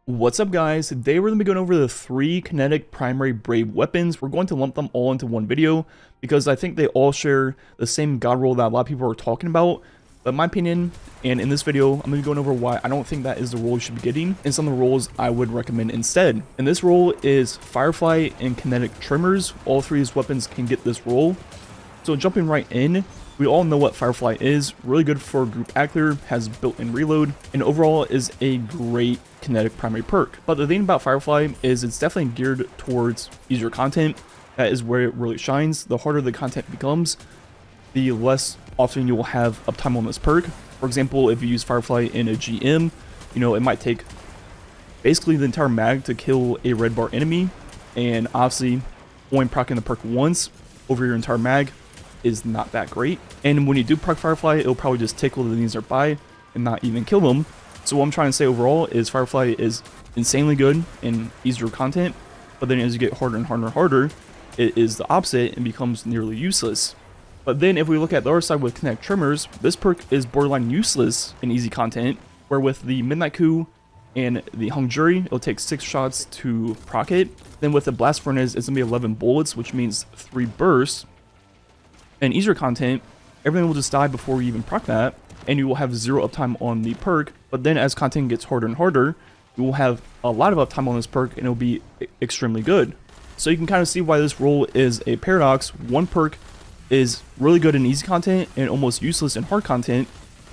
What's up guys, today we're going to be going over the 3 kinetic primary brave weapons. We're going to lump them all into one video because I think they all share the same god roll that a lot of people are talking about. But in my opinion, and in this video, I'm going to be going over why I don't think that is the role you should be getting and some of the roles I would recommend instead. And this role is Firefly and Kinetic Tremors. All 3 of these weapons can get this role. So jumping right in, we all know what Firefly is, really good for group actor, has built-in reload, and overall is a great kinetic primary perk. But the thing about Firefly is it's definitely geared towards easier content. That is where it really shines. The harder the content becomes, the less often you will have uptime on this perk. For example, if you use Firefly in a GM, it might take basically the entire mag to kill a red bar enemy, and obviously only proccing the perk once over your entire mag is not that great. And when you do proc Firefly, it'll probably just tickle the enemies nearby and not even kill them. So what I'm trying to say overall is Firefly is insanely good in easier content, but then as you get harder and harder and harder, it is the opposite and becomes nearly useless. But then if we look at the other side with Kinetic Tremors, this perk is borderline useless in easy content, where with the Midnight Coup and the Hung Jury, it'll take 6 shots to proc it. Then with the Blast Furnace, it's going to be 11 bullets, which means 3 bursts. And easier content, everything will just die before you even proc that, and you will have 0 uptime on the perk. But then as content gets harder and harder, you will have a lot of uptime on this perk, and it'll be extremely good. So you can kind of see why this role is a paradox. One perk is really good in easy content and almost useless in hard content,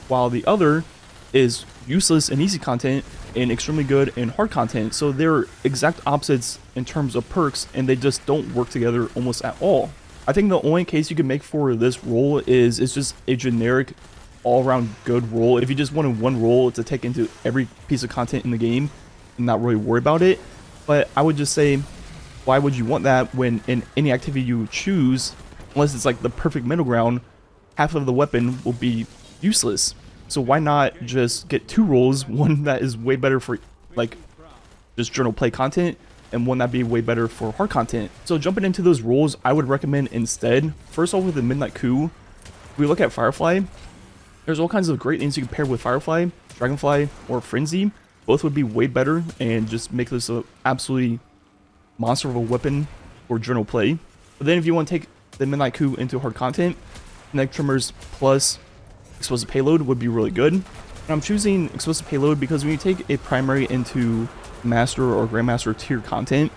while the other is useless in easy content and extremely good in hard content. So they're exact opposites in terms of perks, and they just don't work together almost at all. I think the only case you can make for this role is it's just a generic all-around good role. If you just wanted one role to take into every piece of content in the game and not really worry about it. But I would just say, why would you want that when in any activity you choose, unless it's like the perfect middle ground, half of the weapon will be useless. So why not just get 2 roles, one that is way better for like just journal play content, and one that'd be way better for hard content. So jumping into those roles, I would recommend instead, first off with the Midnight Coup, if we look at Firefly, there's all kinds of great things you can pair with Firefly, Dragonfly, or Frenzy. Both would be way better and just make this a absolutely monster of a weapon for journal play. But then if you want to take the Midnight Coup into hard content, Kinetic Tremors plus Explosive Payload would be really good. And I'm choosing Explosive Payload because when you take a primary into Master or Grandmaster tier content,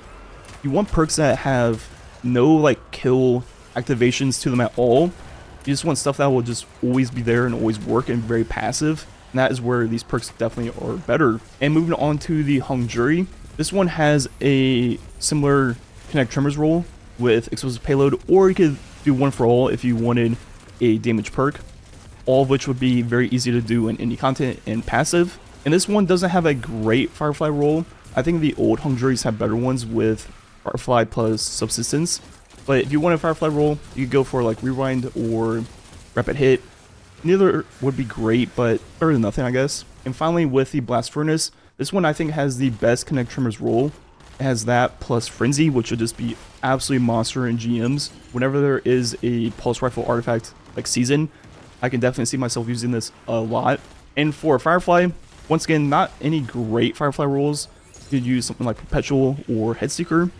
you want perks that have no like kill activations to them at all. You just want stuff that will just always be there and always work and very passive, and that is where these perks definitely are better. And moving on to the Hung Jury, this one has a similar Kinetic Tremors role with Explosive Payload, or you could do One for All if you wanted a damage perk, all of which would be very easy to do in indie content and passive. And this one doesn't have a great Firefly role. I think the old Hung Juries have better ones with Firefly plus Subsistence. But if you want a Firefly role, you could go for like Rewind or Rapid Hit. Neither would be great, but better than nothing, I guess. And finally, with the Blast Furnace, this one I think has the best Kinetic Tremors role. It has that plus Frenzy, which would just be absolutely monster in GMs. Whenever there is a Pulse Rifle artifact like Season, I can definitely see myself using this a lot. And for Firefly, once again, not any great Firefly roles. You could use something like Perpetual or Headseeker,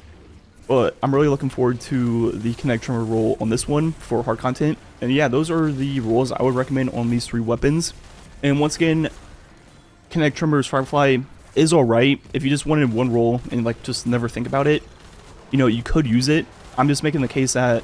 but I'm really looking forward to the Kinetic Tremor role on this one for hard content. And yeah, those are the roles I would recommend on these 3 weapons. And once again, Kinetic Tremors Firefly is alright. If you just wanted one role and like just never think about it, you could use it. I'm just making the case that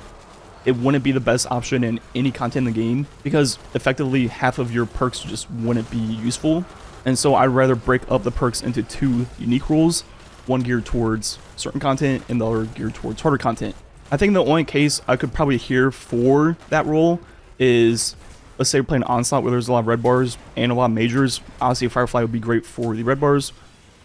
it wouldn't be the best option in any content in the game because effectively half of your perks just wouldn't be useful. And so I'd rather break up the perks into 2 unique roles, one geared towards certain content and the other geared towards harder content. I think the only case I could probably hear for that role is, let's say we're playing Onslaught where there's a lot of red bars and a lot of majors. Obviously Firefly would be great for the red bars,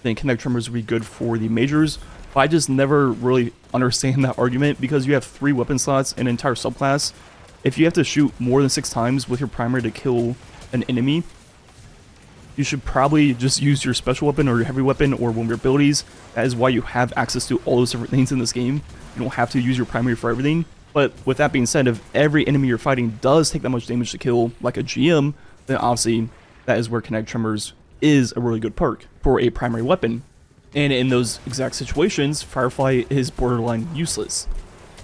then Kinetic Tremors would be good for the majors. But I just never really understand that argument because you have 3 weapon slots in an entire subclass. If you have to shoot more than 6 times with your primary to kill an enemy, you should probably just use your special weapon or your heavy weapon or one of your abilities. That is why you have access to all those different things in this game. You don't have to use your primary for everything. But with that being said, if every enemy you're fighting does take that much damage to kill, like a GM, then obviously that is where Kinetic Tremors is a really good perk for a primary weapon. And in those exact situations, Firefly is borderline useless.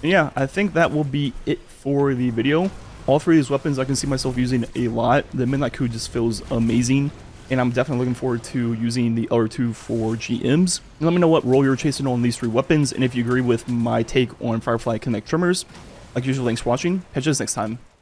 And yeah, I think that will be it for the video. All three of these weapons I can see myself using a lot. The Midnight Coup just feels amazing, and I'm definitely looking forward to using the other two for GMs. Let me know what role you're chasing on these three weapons, and if you agree with my take on Firefly Kinetic Tremors. Like usual, thanks for watching. Catch you guys next time.